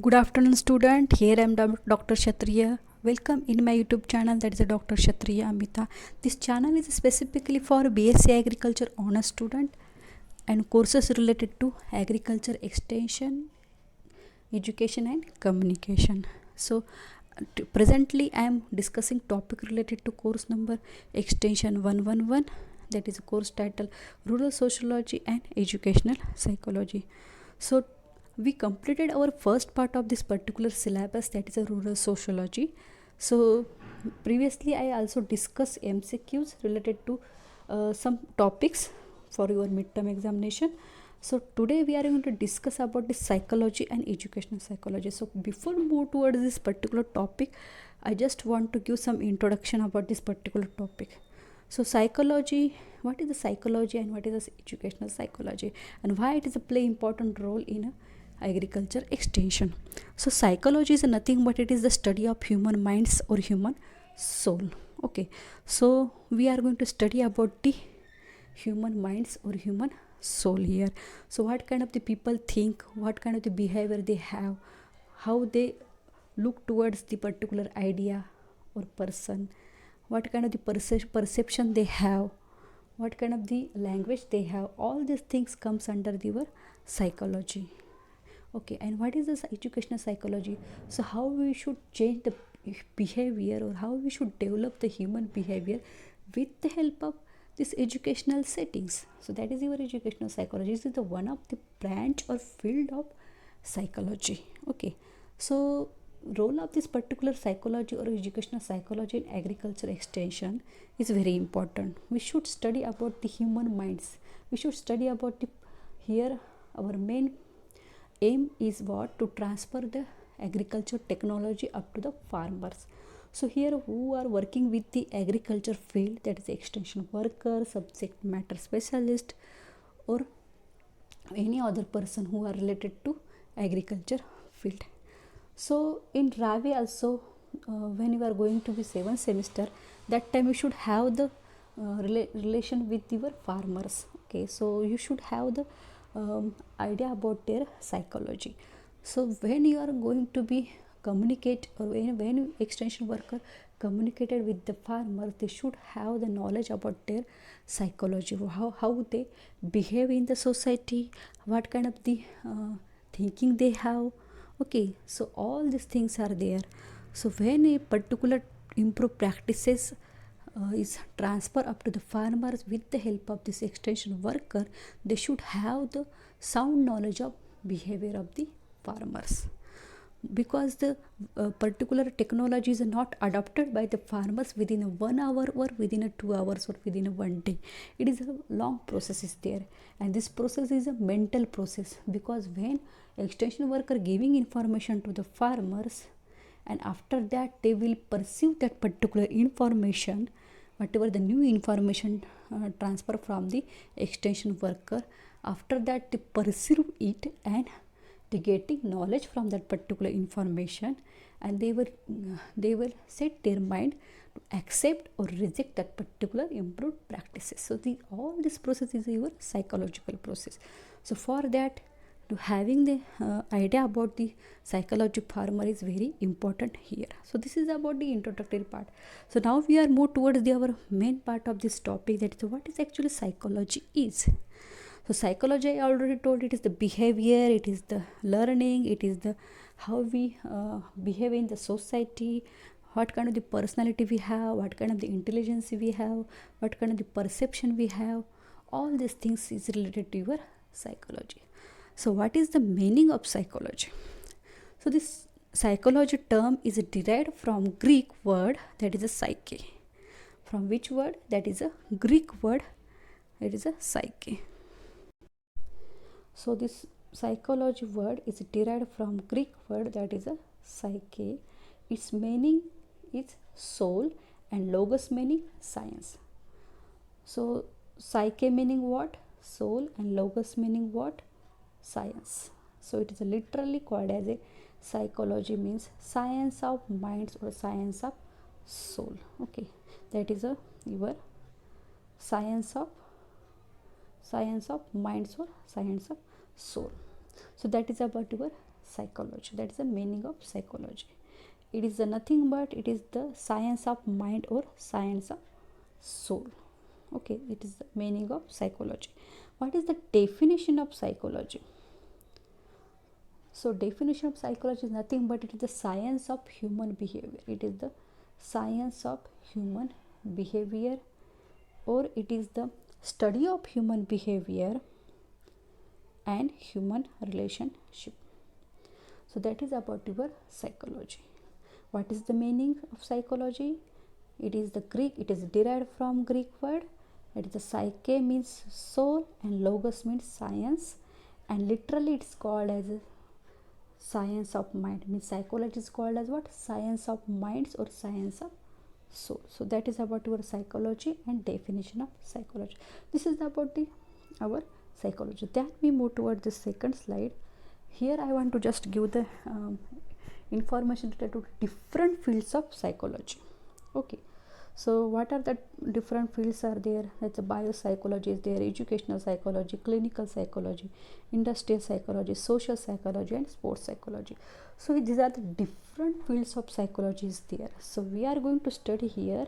Good afternoon, student. Here I am Dr. Kshatriya. Welcome in my YouTube channel, that is a Dr. Kshatriya Amita. This channel is specifically for BSc Agriculture honors student and courses related to agriculture extension, education and communication. So presently I am discussing topic related to course number extension 111, that is a course title Rural Sociology and Educational Psychology. So we completed our first part of this particular syllabus, that is a rural sociology. So previously I also discussed MCQs related to some topics for your midterm examination. So today we are going to discuss about the psychology and educational psychology. So before move towards this particular topic, I just want to give some introduction about this particular topic. So psychology, what is the psychology and what is the educational psychology, and why it is a play important role in agriculture extension. So psychology is nothing but it is the study of human minds or human soul. Okay, so we are going to study about the human minds or human soul here. So what kind of the people think, what kind of the behavior they have, how they look towards the particular idea or person, what kind of the perception they have, what kind of the language they have, all these things comes under the psychology. Okay, and what is this educational psychology? So how we should change the behavior, or how we should develop the human behavior with the help of this educational settings. So that is your educational psychology. This is the one of the branch or field of psychology. Okay, so role of this particular psychology or educational psychology in agriculture extension is very important. We should study about the human minds. We should study about the here our main aim is what, to transfer the agriculture technology up to the farmers. So here who are working with the agriculture field, that is extension worker, subject matter specialist, or any other person who are related to agriculture field. So in Ravi also, when you are going to be 7th semester, that time you should have the relation with your farmers. Okay, so you should have the idea about their psychology. So when you are going to be communicate, or when extension worker communicated with the farmer, they should have the knowledge about their psychology, how they behave in the society, what kind of the thinking they have. Okay, so all these things are there. So when a particular improved practices is transferred up to the farmers with the help of this extension worker, they should have the sound knowledge of behavior of the farmers, because the particular technology is not adopted by the farmers within a 1 hour or within a 2 hours or within a 1 day. It is a long process is there, and this process is a mental process, because when extension worker giving information to the farmers, and after that they will perceive that particular information, whatever the new information transfer from the extension worker, after that they perceive it and they getting knowledge from that particular information, and they will set their mind to accept or reject that particular improved practices. So all this process is your psychological process. So for that, to having the idea about the psychology of farmer is very important here. So this is about the introductory part. So now we are more towards our main part of this topic, that is what is actually psychology is. So psychology, I already told, it is the behavior, it is the learning, it is the how we behave in the society, what kind of the personality we have, what kind of the intelligence we have, what kind of the perception we have. All these things is related to your psychology. So what is the meaning of psychology? So this psychology term is derived from Greek word, that is a psyche. From which word? That is a Greek word, it is a psyche. So this psychology word is derived from Greek word, that is a psyche. Its meaning is soul, and logos meaning science. So psyche meaning what? Soul, and logos meaning what? Science. So it is literally called as a psychology, means science of minds or science of soul. Okay, that is a your science of minds or science of soul. So that is about your psychology. That is the meaning of psychology. It is nothing but it is the science of mind or science of soul. Okay, it is the meaning of psychology. What is the definition of psychology? So definition of psychology is nothing but it is the science of human behavior. It is the science of human behavior, or it is the study of human behavior and human relationship. So that is about your psychology. What is the meaning of psychology? It is the Greek, it is derived from Greek word. It is the psyche means soul and logos means science, and literally it's called as a science of mind. Means psychology is called as what? Science of minds or science of soul. So that is about your psychology and definition of psychology. This is about our psychology. Then we move toward the second slide. Here I want to just give the information related to different fields of psychology. Okay, so what are the different fields are there? That's biopsychology is there, educational psychology, clinical psychology, industrial psychology, social psychology, and sports psychology. So these are the different fields of psychology is there. So we are going to study here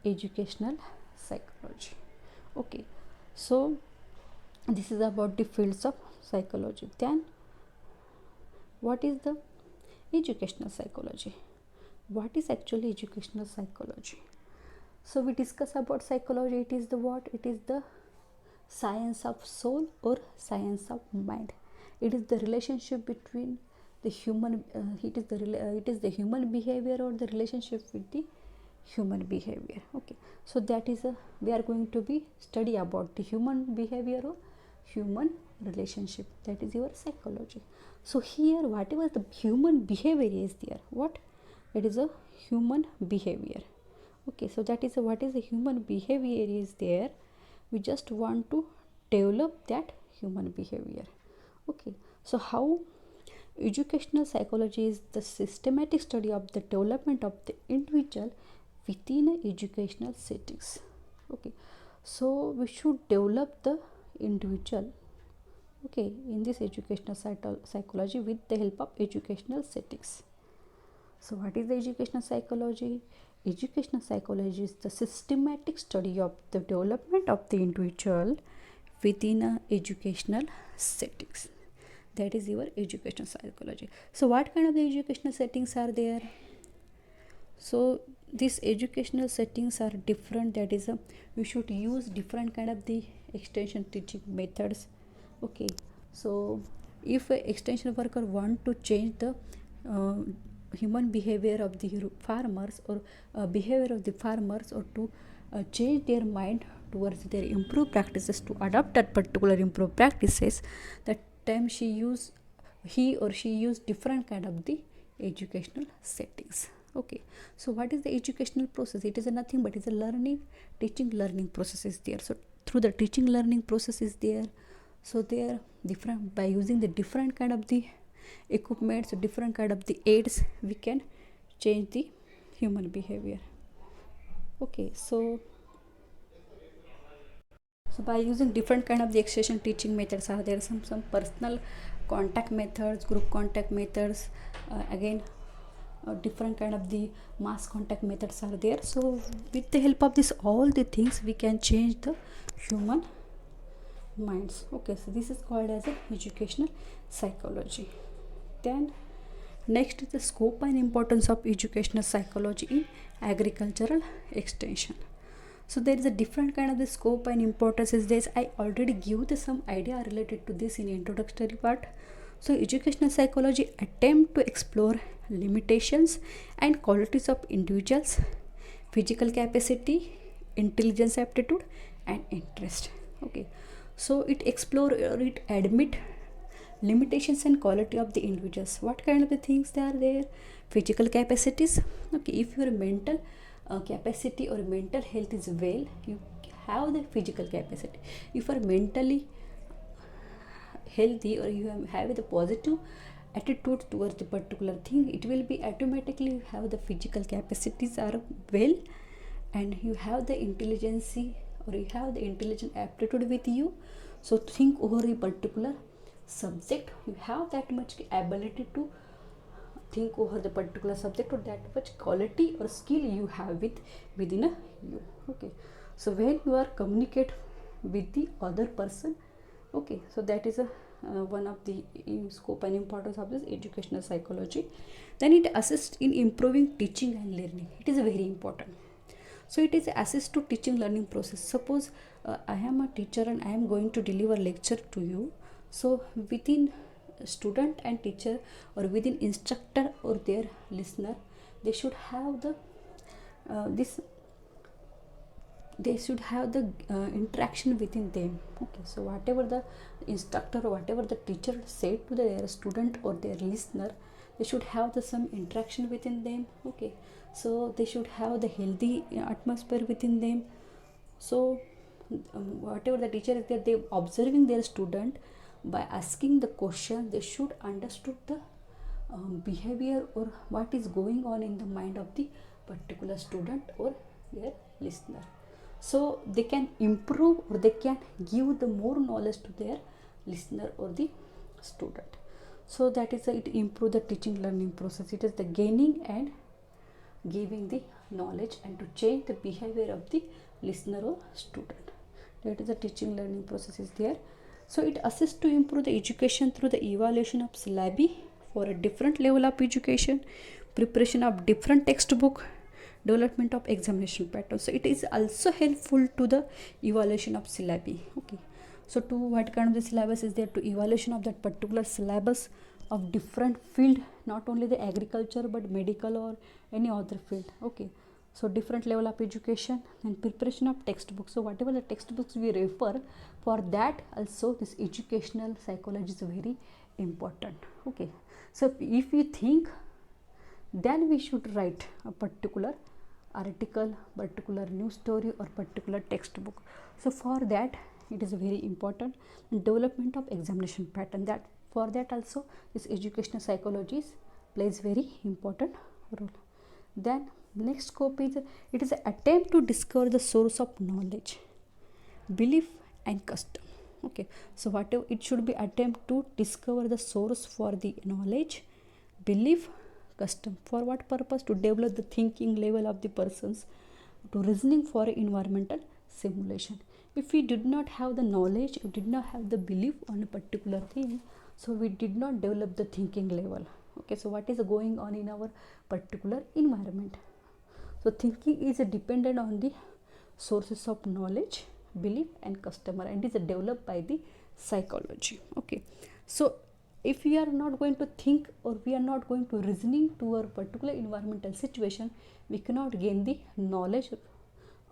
educational psychology. Okay, so this is about the fields of psychology. Then what is the educational psychology? What is actually educational psychology? So we discuss about psychology. It is the what? It is the science of soul or science of mind. It is the relationship between the human. It is the human behavior or the relationship with the human behavior. Okay, so that is we are going to be study about the human behavior or human relationship. That is your psychology. So here whatever the human behavior is there, what? It is a human behavior. Okay, so that is what is a human behavior is there. We just want to develop that human behavior. Okay, so how educational psychology is the systematic study of the development of the individual within a educational settings. Okay, so we should develop the individual, okay, in this educational psychology with the help of educational settings. So what is the educational psychology? Educational psychology is the systematic study of the development of the individual within a educational settings. That is your educational psychology. So what kind of the educational settings are there? So these educational settings are different. That is we should use different kind of the extension teaching methods. Okay, so if a extension worker want to change the human behavior of the farmers or behavior of the farmers, or to change their mind towards their improved practices, to adopt that particular improved practices, that time he or she use different kind of the educational settings. Okay, so what is the educational process? It is nothing but it's a teaching learning process is there. So through the teaching learning process is there, so they are different. By using the different kind of the equipments, different kind of the aids, we can change the human behavior. Okay, so by using different kind of the extension teaching methods are there, some personal contact methods, group contact methods, again different kind of the mass contact methods are there. So with the help of this all the things, we can change the human minds. Okay, so this is called as a educational psychology. Then next is the scope and importance of educational psychology in agricultural extension. So there is a different kind of the scope and importance is this. I already give some idea related to this in introductory part. So educational psychology attempt to explore limitations and qualities of individuals, physical capacity, intelligence, aptitude, and interest. Okay, so it explore or it admit limitations and quality of the individuals. What kind of the things they are there? Physical capacities. Okay, if your mental capacity or mental health is well, you have the physical capacity. If you are mentally healthy or you have the positive attitude towards the particular thing, it will be automatically you have the physical capacities are well, and you have the intelligence or you have the intelligent aptitude with you. So think over a particular subject, you have that much ability to think over the particular subject, or that much quality or skill you have within you. Okay, so when you are communicate with the other person, okay, so that is a one of the scope and importance of this educational psychology. Then it assists in improving teaching and learning. It is very important. So it is assist to teaching learning process. Suppose I am a teacher and I am going to deliver lecture to you. So within student and teacher, or within instructor or their listener, they should have the this they should have the interaction within them. Okay, so whatever the instructor or whatever the teacher said to their student or their listener, they should have the some interaction within them. Okay, so they should have the healthy atmosphere within them. So whatever the teacher is there, they observing their student, by asking the question they should understood the behavior or what is going on in the mind of the particular student or their listener. So they can improve, or they can give the more knowledge to their listener or the student. So that is it improve the teaching learning process. It is the gaining and giving the knowledge and to change the behavior of the listener or student. That is the teaching learning process is there. So it assists to improve the education through the evaluation of syllabi for a different level of education, preparation of different textbook, development of examination pattern. So it is also helpful to the evaluation of syllabi. Okay, so to what kind of the syllabus is there, to evaluation of that particular syllabus of different field, not only the agriculture but medical or any other field. Okay, so different level of education and preparation of textbooks. So whatever the textbooks we refer, for that also this educational psychology is very important. Okay, so if we think, then we should write a particular article, particular news story, or particular textbook. So for that it is very important. And development of examination pattern, that for that also this educational psychology plays very important role. Then next scope is, it is an attempt to discover the source of knowledge, belief and custom. Okay, so whatever it should be attempt to discover the source for the knowledge, belief, custom. For what purpose? To develop the thinking level of the persons, to reasoning for environmental simulation. If we did not have the knowledge, we did not have the belief on a particular thing, so we did not develop the thinking level. Okay, so what is going on in our particular environment? So thinking is dependent on the sources of knowledge, belief and customer, and is developed by the psychology. Okay, so if we are not going to think, or we are not going to reasoning to our particular environmental situation, we cannot gain the knowledge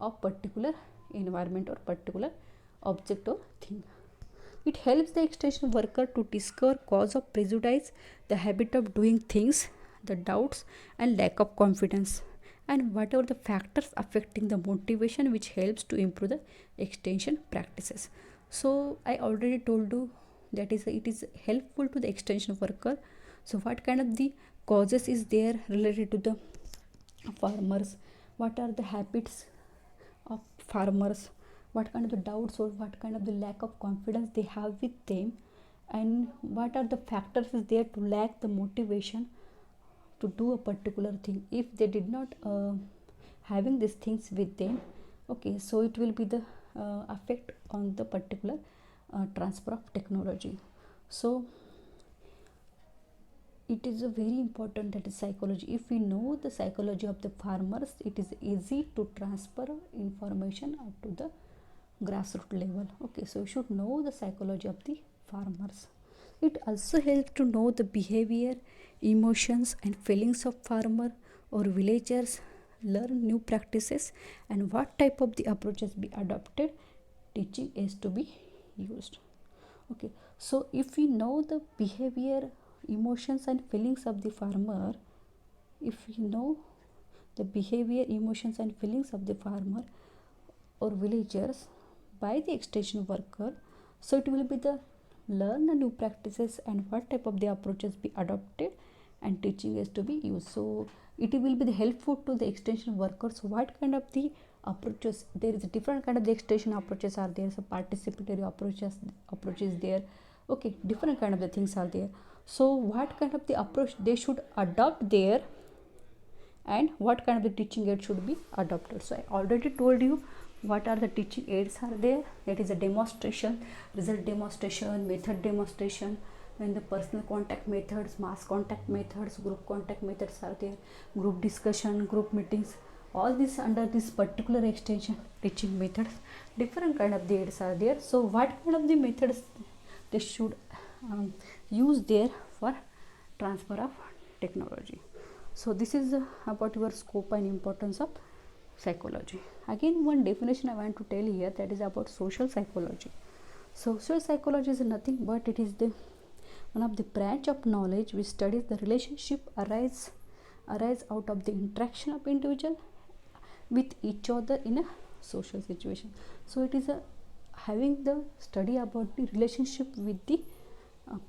of particular environment or particular object or thing. It helps the extension worker to discover cause of prejudice, the habit of doing things, the doubts and lack of confidence, and whatever the factors affecting the motivation, which helps to improve the extension practices. So I already told you that is it is helpful to the extension worker. So what kind of the causes is there related to the farmers, what are the habits of farmers, what kind of the doubts or what kind of the lack of confidence they have with them, and what are the factors is there to lack the motivation to do a particular thing. If they did not having these things with them, okay, so it will be the effect on the particular transfer of technology. So it is a very important, that is psychology. If we know the psychology of the farmers, it is easy to transfer information up to the grassroots level. Okay, so you should know the psychology of the farmers. It also helps to know the behavior, emotions and feelings of farmer or villagers, learn new practices and what type of the approaches be adopted, teaching is to be used. Okay, so if we know the behavior, emotions and feelings of the farmer, if we know the behavior, emotions and feelings of the farmer or villagers by the extension worker, so it will be the learn the new practices and what type of the approaches be adopted and teaching is to be used. So it will be the helpful to the extension workers. What kind of the approaches, there is a different kind of the extension approaches are there. So participatory approaches there, Okay, different kind of the things are there. So what kind of the approach they should adopt there, and what kind of the teaching aid should be adopted. So I already told you what are the teaching aids are there. That is a demonstration, result demonstration, method demonstration, then the personal contact methods, mass contact methods, group contact methods are there, group discussion, group meetings, all this under this particular extension teaching methods. Different kind of the aids are there. So what kind of the methods they should use there for transfer of technology. So this is about your scope and importance of psychology. Again, one definition I want to tell here, that is about social psychology. Social psychology is nothing but it is the one of the branch of knowledge which studies the relationship arise out of the interaction of individual with each other in a social situation. So it is a having the study about the relationship with the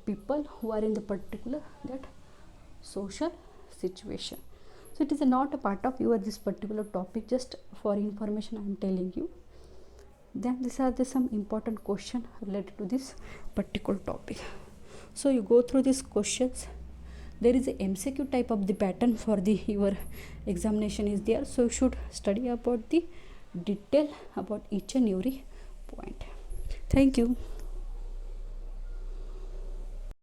people who are in the particular that social situation. So it is not a part of your this particular topic, just for information I am telling you. Then these are the some important question related to this particular topic. So you go through these questions. There is a MCQ type of the pattern for the your examination is there. So you should study about the detail about each and every point. Thank you.